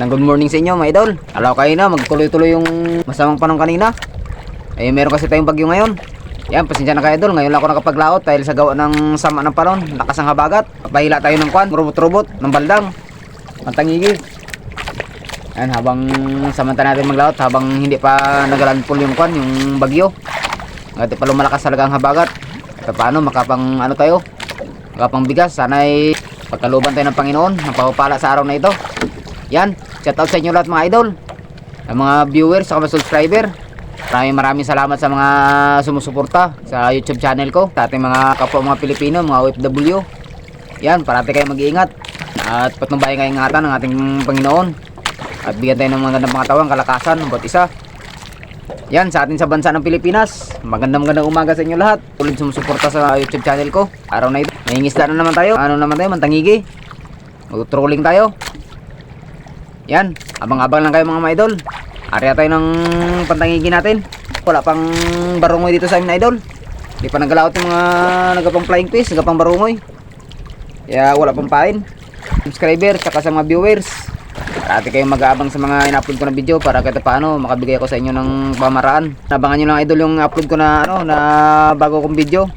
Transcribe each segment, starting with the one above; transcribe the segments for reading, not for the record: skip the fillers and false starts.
Good morning sa inyo mga idol. Alaw kayo na, magtuloy-tuloy yung masamang panong kanina. Meron kasi tayong bagyo ngayon. Yan, pasensya na kayo idol. Ngayon lang ako nakapaglaot dahil sa gawa ng sama ng panahon. Lakas ang habagat. Papahila tayo ng kwan, robot-robot, ng baldang. Pantangigi. Yan, habang samanta natin maglaot, habang hindi pa nagalandfall yung kwan, yung bagyo. Ngayon pa lumalakas talaga ang habagat. At paano, makapang ano tayo? Makapang bigas. Sana ay pagkaluban tayo ng Panginoon. Ang pagpapala sa araw na ito. Yan, shout out sa inyo lahat mga idol. Ang mga viewers, sa mga subscriber. Maraming salamat sa mga sumusuporta sa YouTube channel ko, sa ating mga kapwa mga Pilipino, mga OFW. Yan, parati kayo mag-iingat at patnubayan kayo ingatan ng ating Panginoon at bigyan tayo ng magandang pangatawan, kalakasan, bawat isa. Yan, sa atin sa bansa ng Pilipinas, magandang umaga sa inyo lahat. Tuloy sumusuporta sa YouTube channel ko. Araw na ito, may ingisda na naman tayo. Ano naman tayo, mantangigi. Mag-trolling tayo. Yan, abang-abang lang kayo mga idol. Area tayo ng pantangigi natin. Wala pang barungoy dito sa amin idol. Hindi pa nagalaot yung mga nagapang flying fish, nagapang barungoy. Kaya wala pang pain. Subscriber, saka sa mga viewers, parati kayong mag-aabang sa mga in-upload ko na video para kahit paano makabigay ako sa inyo ng pamaraan. Abangan nyo lang idol yung upload ko na na bago kong video.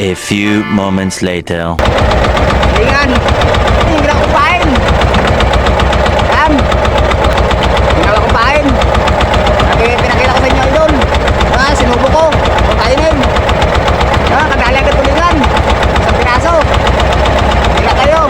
A few moments later. Ayan, hindi na kumpain. Ayan, hindi na kumpain. Pinakita ko sa inyo idol. Sinubo ko, kung kainin. Kadali agad tulingan. Isang piraso. Hindi na kayo.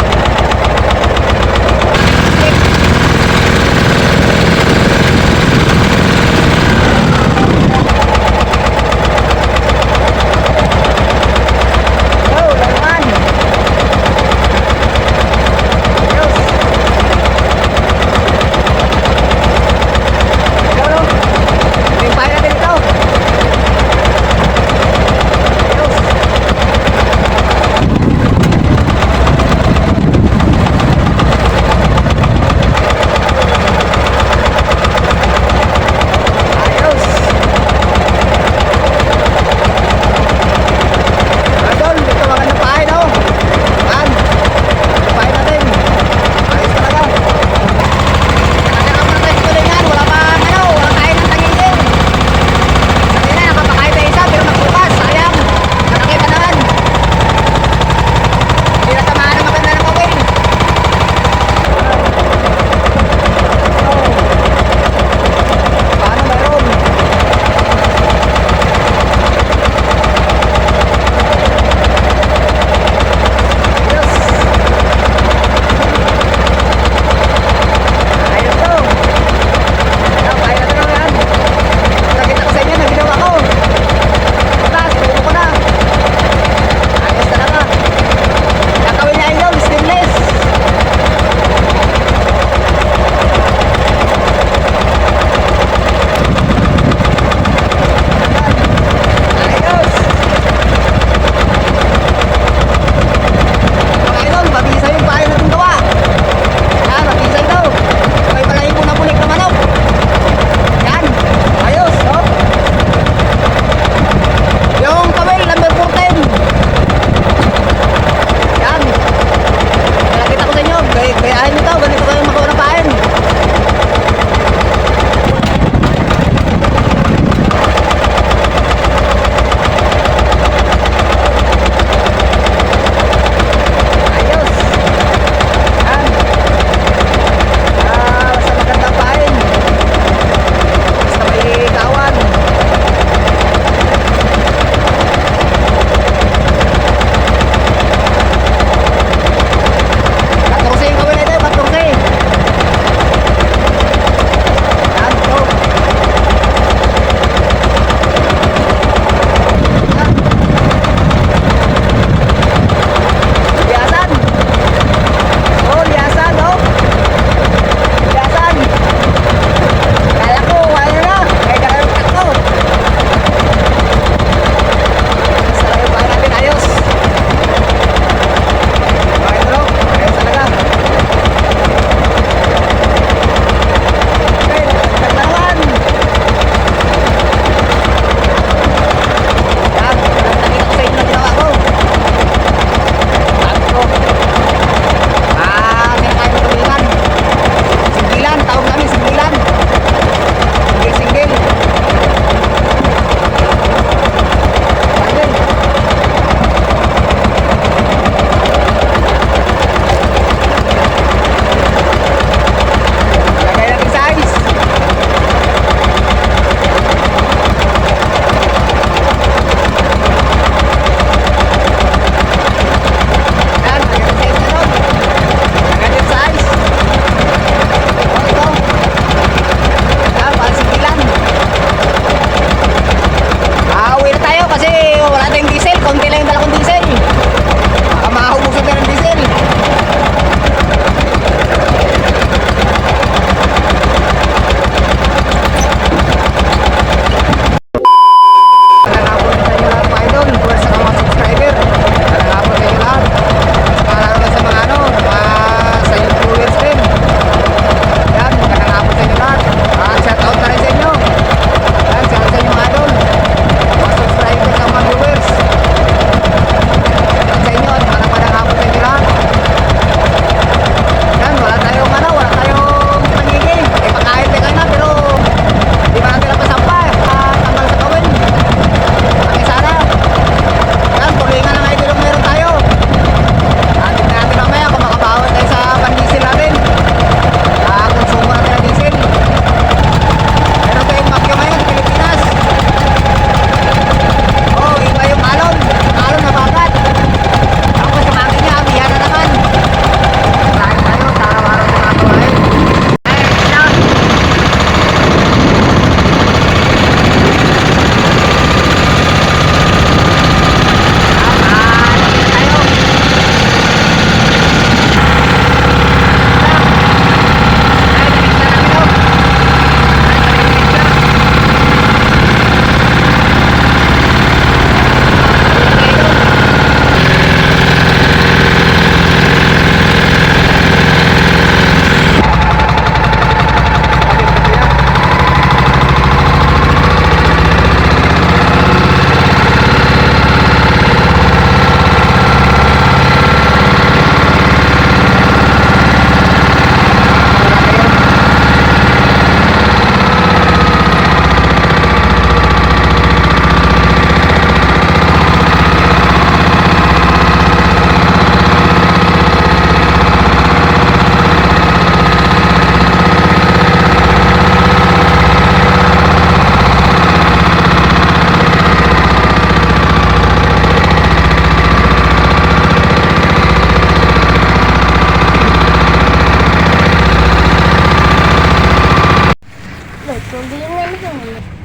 Tulingan lang.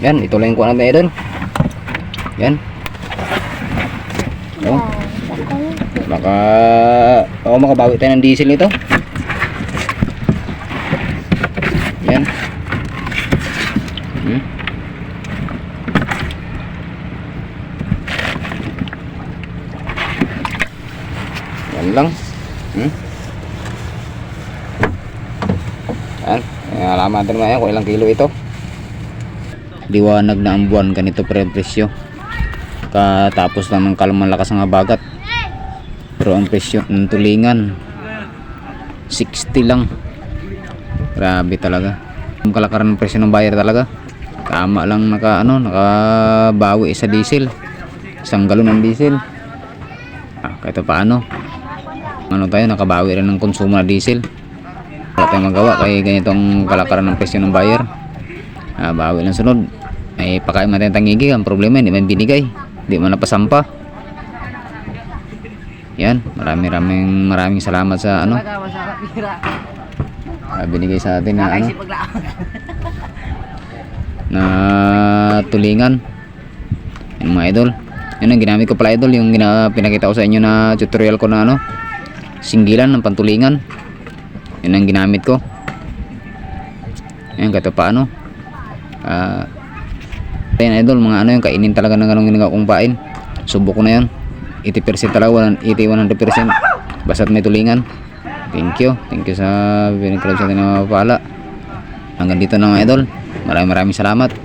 Yan, ito lang yung kuha natin idol. Yan. Oh, baka makabawi tayo ng diesel nito. Yan. Yan lang. Yan. Alaman natin naman yan kung ilang kilo ito. Liwanag na ang buwan, ganito pa rin presyo. Katapos lang ng kalmang lakas ng habagat. Pero ang presyo ng tulingan 60 lang. Grabe talaga. Ang kalakaran ng presyo ng buyer talaga. Tama lang nakabawi sa diesel. Isang galon ng diesel. Kahit paano. Tayo nakabawi rin ng konsumo na diesel. Wala tayong magawa kaya ganitong kalakaran ng presyo ng buyer. Bawi lang sunod. Ay pakain natin tangigi. Ang problema hindi man binigay. Hindi man napasampa. Yan, maraming salamat sa binigay sa atin na na tulingan. Yung mga idol. Yan ang ginamit ko pala idol, yung pinakita ko sa inyo na tutorial ko na singgilan ng pantulingan. Yan ang ginamit ko. Yan kahit paano. Yan idol, mga yung kainin talaga ng anong ginagawa kong pain. Subok ko na yan. 80% talaga, 100% basta't may tulingan. Thank you sa binigay sa atin na pala. Hanggang dito na mga idol. Maraming salamat.